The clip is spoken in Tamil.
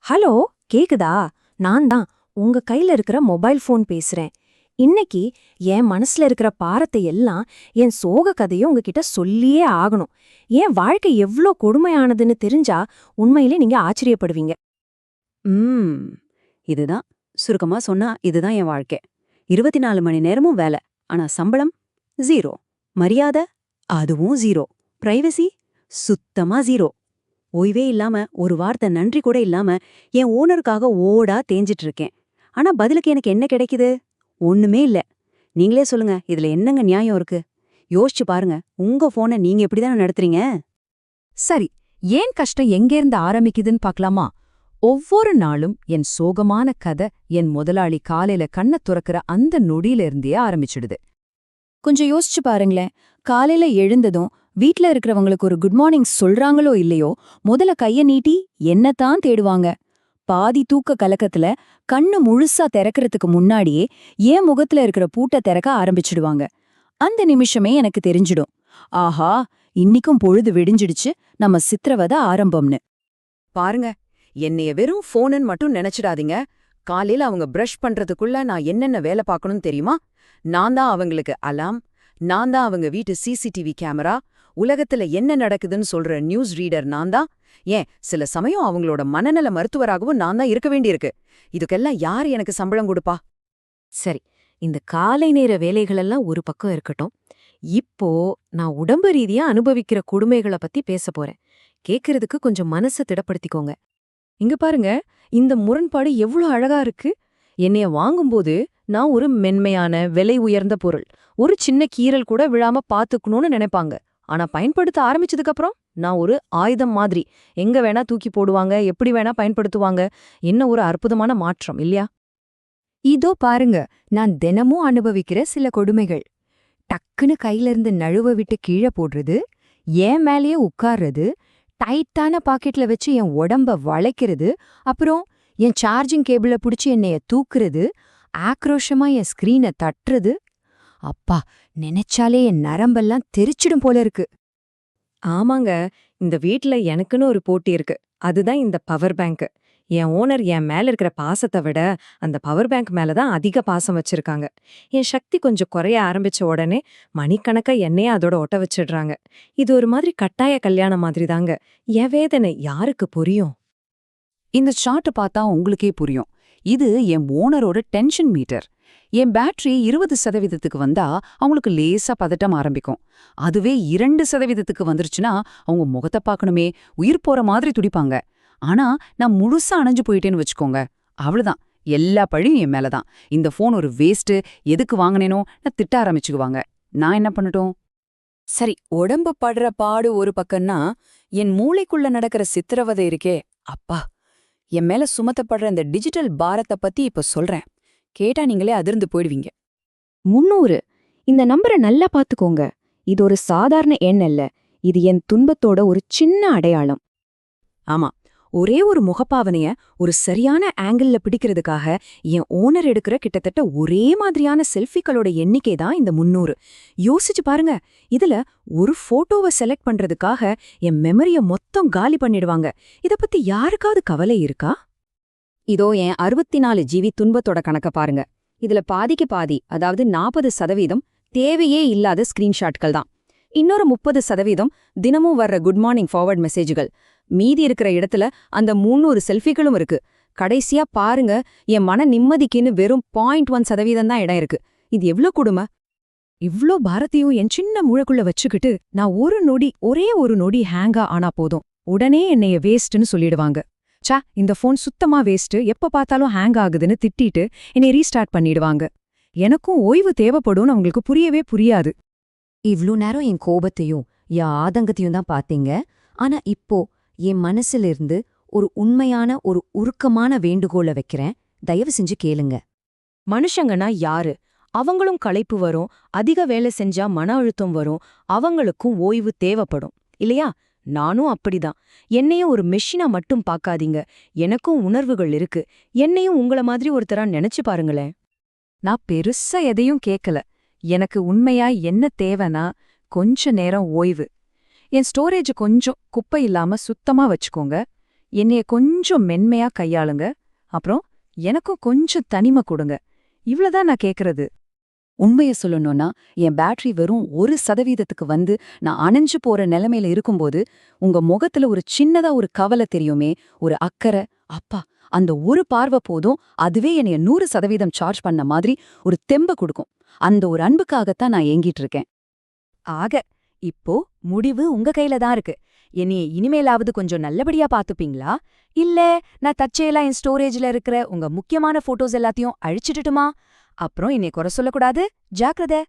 ஹலோ, கேக்குதா? நான் தான் உங்க கையில இருக்கிற மொபைல் ஃபோன் பேசுறேன். இன்னைக்கு என் மனசுல இருக்கிற பாரத்தை எல்லாம் என் சோக கதையை உங்ககிட்ட சொல்லியே ஆகணும். என் வாழ்க்கை எவ்ளோ கொடுமையானதுன்னு தெரிஞ்சா உண்மையிலே நீங்க ஆச்சரியப்படுவீங்க. ம். இதுதான். சுருக்கமா சொன்னா இதுதான் என் வாழ்க்கை. 24 மணி நேரமும் வேலை. ஆனா சம்பளம் 0. மரியாதை அதுவும் 0. பிரைவசி சுத்தமா 0. ஓய்வே இல்லாம ஒரு வார்த்தை நன்றி கூட இல்லாம என் ஓனருக்காக ஓடா தேஞ்சிட்டு இருக்கேன். ஆனா பதிலுக்கு எனக்கு என்ன கிடைக்குது? ஒண்ணுமே இல்ல. நீங்களே சொல்லுங்க, இதுல என்னங்க நியாயம் இருக்கு? யோசிச்சு பாருங்க, உங்க போனை நீங்க எப்படிதானே நடத்துறீங்க? சரி, ஏன் கஷ்டம் எங்கேருந்து ஆரம்பிக்குதுன்னு பார்க்கலாமா? ஒவ்வொரு நாளும் என் சோகமான கதை என் முதலாளி காலையில கண்ண துறக்கிற அந்த நொடியில இருந்தே ஆரம்பிச்சிடுது. கொஞ்சம் யோசிச்சு பாருங்களேன். காலையில எழுந்ததும் வீட்ல இருக்கிறவங்களுக்கு ஒரு குட் மார்னிங் சொல்றாங்களோ இல்லையோ, முதல்ல கைய நீட்டி என்னத்தான் தேடுவாங்க. பாதி தூக்க கலக்கத்துல கண்ணு முழுசா திறக்கறதுக்கு முன்னாடியே என் முகத்துல இருக்கிற பூட்ட திறக்க ஆரம்பிச்சிடுவாங்க. அந்த நிமிஷமே எனக்கு தெரிஞ்சிடும், ஆஹா, இன்னிக்கும் பொழுது விடிஞ்சிடுச்சு, நம்ம சித்திரவதை ஆரம்பம்னு. பாருங்க, என்னைய வெறும் ஃபோனுன்னு மட்டும் நினைச்சிடாதீங்க. காலையில அவங்க பிரஷ் பண்றதுக்குள்ள நான் என்னென்ன வேலை பார்க்கணும்னு தெரியுமா? நான் தான் அவங்களுக்கு அலாம், நான் தான் அவங்க வீட்டு சிசிடிவி கேமரா, உலகத்துல என்ன நடக்குதுன்னு சொல்ற நியூஸ் ரீடர் நான் தான். ஏன் சில சமயம் அவங்களோட மனநல மருத்துவராகவும் நான் தான் இருக்க வேண்டியிருக்கு. இதுக்கெல்லாம் யார் எனக்கு சம்பளம் கொடுப்பா? சரி, இந்த காலை நேர வேலைகளெல்லாம் ஒரு பக்கம் இருக்கட்டும். இப்போ நான் உடம்பு ரீதியா அனுபவிக்கிற கொடுமைகளை பத்தி பேச போறேன். கேக்குறதுக்கு கொஞ்சம் மனசை திடப்படுத்திக்கோங்க. இங்க பாருங்க, இந்த முரண்பாடு எவ்வளவு அழகா இருக்கு. என்னைய வாங்கும்போது நான் ஒரு மென்மையான விலை உயர்ந்த பொருள், ஒரு சின்ன கீறல் கூட விழாம பாத்துக்கணும்னு நினைப்பாங்க. ஆனா பயன்படுத்த ஆரம்பிச்சதுக்கு அப்புறம் நான் ஒரு ஆயுதம் மாதிரி, எங்க வேணா தூக்கி போடுவாங்க, எப்படி வேணா பயன்படுத்துவாங்க. என்ன ஒரு அற்புதமான மாற்றம் இல்லையா? இதோ பாருங்க, நான் தினமும் அனுபவிக்கிற சில கொடுமைகள். டக்குன்னு கையில இருந்து நழுவ விட்டு கீழே போடுறது, என் மேலேயே உட்கார்றது, டைட்டான பாக்கெட்ல வச்சு என் உடம்ப வளைக்கிறது, அப்புறம் என் சார்ஜிங் கேபிள புடிச்சு என்னைய தூக்குறது, ஆக்ரோஷமா என் ஸ்கிரீனை தட்டுறது. அப்பா, நினைச்சாலே என் நரம்பெல்லாம் தெரிச்சிடும் போல இருக்கு. ஆமாங்க, இந்த வீட்ல எனக்குன்னு ஒரு போட்டி இருக்கு. அதுதான் இந்த பவர் பேங்க். என் ஓனர் என் மேல இருக்கிற பாசத்தை விட அந்த பவர் பேங்க் மேல தான் அதிக பாசம் வச்சிருக்காங்க. என் சக்தி கொஞ்சம் குறைய ஆரம்பிச்ச உடனே மணிக்கணக்கா என்னையே அதோட ஒட்ட வச்சிடுறாங்க. இது ஒரு மாதிரி கட்டாய கல்யாணம் மாதிரி தாங்க. என் வேதனை யாருக்கு புரியும்? இந்த சார்ட் பார்த்தா உங்களுக்கே புரியும். இது என் ஓனரோட டென்ஷன் மீட்டர். என் பேட்டரி 20% வந்தா அவங்களுக்கு லேசா பதட்டம் ஆரம்பிக்கும். அதுவே 2% வந்துருச்சுன்னா அவங்க முகத்தை பார்க்கணுமே, உயிர் போற மாதிரி துடிப்பாங்க. ஆனா நான் முழுசா அணைஞ்சு போயிட்டேன்னு வச்சுக்கோங்க, அவ்வளவுதான், எல்லா பழியும் என் மேலதான். இந்த போன் ஒரு வேஸ்ட், எதுக்கு வாங்கினேனோ நான் திட்ட ஆரம்பிச்சுக்குவாங்க. நான் என்ன பண்ணட்டும்? சரி, உடம்பு படுற பாடு ஒரு பக்கம்னா, என் மூளைக்குள்ள நடக்கிற சித்திரவதை இருக்கே, அப்பா! என் மேல சுமத்தப்படுற இந்த டிஜிட்டல் பாரத்தை பத்தி இப்ப சொல்றேன். கேட்டா நீங்களே அதிர்ந்து போயிடுவீங்க. 300. இந்த நம்பரை நல்லா பாத்துக்கோங்க. இது ஒரு சாதாரண எண் அல்ல. இது என் துன்பத்தோட ஒரு சின்ன அடையாளம். ஆமா, ஒரே ஒரு முகப்பாவனைய ஒரு சரியான ஆங்கிள்ல பிடிக்கிறதுக்காக என் ஓனர் எடுக்கிற கிட்டத்தட்ட ஒரே மாதிரியான செல்ஃபிகளோட எண்ணிக்கை தான் இந்த 300. யோசிச்சு பாருங்க, இதுல ஒரு போட்டோவை செலக்ட் பண்றதுக்காக என் மெமரிய மொத்தம் காலி பண்ணிடுவாங்க. இத பத்தி யாருக்காவது கவலை இருக்கா? இதோ என் 64 ஜிபி துன்பத்தோட கணக்க பாருங்க. இதுல பாதிக்கு பாதி, அதாவது 40% தேவையே இல்லாத ஸ்கிரீன்ஷாட்கள் தான். இன்னொரு 30% தினமும் வர்ற குட் மார்னிங் ஃபார்வர்ட் மெசேஜ்கள். மீதி இருக்கிற இடத்துல அந்த 300 செல்ஃபிகளும் இருக்கு. கடைசியா பாருங்க, என் மன நிம்மதிக்குன்னு வெறும் 0.1% தான் இடம் இருக்கு. இது எவ்ளோ கொடுமை! இவ்ளோ பாரதியும் என் சின்ன மூளைக்குள்ள வச்சுக்கிட்டு நான் ஒரே ஒரு நொடி ஹேங்கா ஆனா போதும், உடனே என்னைய வேஸ்ட்னு சொல்லிடுவாங்க. சா, இந்த ஃபோன் சுத்தமா வேஸ்ட், எப்ப பார்த்தாலும் ஹேங் ஆகுதுன்னு திட்டிட்டு என்னை ரீஸ்டார்ட் பண்ணிடுவாங்க. எனக்கும் ஓய்வு தேவைப்படும்னு அவங்களுக்கு புரியவே புரியாது. இவ்ளோ நேரம் என் கோபத்தையும் என் ஆதங்கத்தையும் தான் பாத்தீங்க. ஆனா இப்போ என் மனசிலிருந்து ஒரு உண்மையான, ஒரு உருக்கமான வேண்டுகோளை வைக்கிறேன். தயவு செஞ்சு கேளுங்க. மனுஷங்கன்னா யாரு? அவங்களும் களைப்பு வரும், அதிக வேலை செஞ்சா மன அழுத்தம் வரும், அவங்களுக்கும் ஓய்வு தேவைப்படும் இல்லையா? நானும் அப்படிதான். என்னையும் ஒரு மெஷினா மட்டும் பார்க்காதீங்க. எனக்கும் உணர்வுகள் இருக்கு. என்னையும் உங்கள மாதிரி ஒருத்தரா நினைச்சு பாருங்களேன். நான் பெருசா எதையும் கேட்கல. எனக்கு உண்மையா என்ன தேவைனா கொஞ்ச நேரம் ஓய்வு. என் ஸ்டோரேஜ் கொஞ்சம் குப்பை இல்லாம சுத்தமா வச்சுக்கோங்க. என்னைய கொஞ்சம் மென்மையா கையாளுங்க. அப்புறம் எனக்கும் கொஞ்சம் தனிமை கொடுங்க. இவ்ளதான் நான் கேக்குறது. உண்மைய சொல்லணும்னா என் பேட்டரி வெறும் 1% வந்து நான் அணைஞ்சு போற நிலைமையில இருக்கும்போது உங்க முகத்துல ஒரு சின்னதா ஒரு கவலை தெரியுமே, ஒரு அக்கறை, அப்பா அந்த ஒரு பார்வை போதும், அதுவே என்னைய 100% சார்ஜ் பண்ண மாதிரி ஒரு தெம்ப கொடுக்கும். அந்த ஒரு அன்புக்காகத்தான் நான் ஏங்கிட்டு இருக்கேன். ஆக இப்போ முடிவு உங்க கையில தான் இருக்கு. என்னைய இனிமேலாவது கொஞ்சம் நல்லபடியா பாத்துப்பீங்களா? இல்ல நான் தற்செயலா என் ஸ்டோரேஜ்ல இருக்கிற உங்க முக்கியமான போட்டோஸ் எல்லாத்தையும் அழிச்சிட்டுட்டுமா? அப்புறம் என்னைய குறை சொல்லக்கூடாது. ஜாக்கிரதை.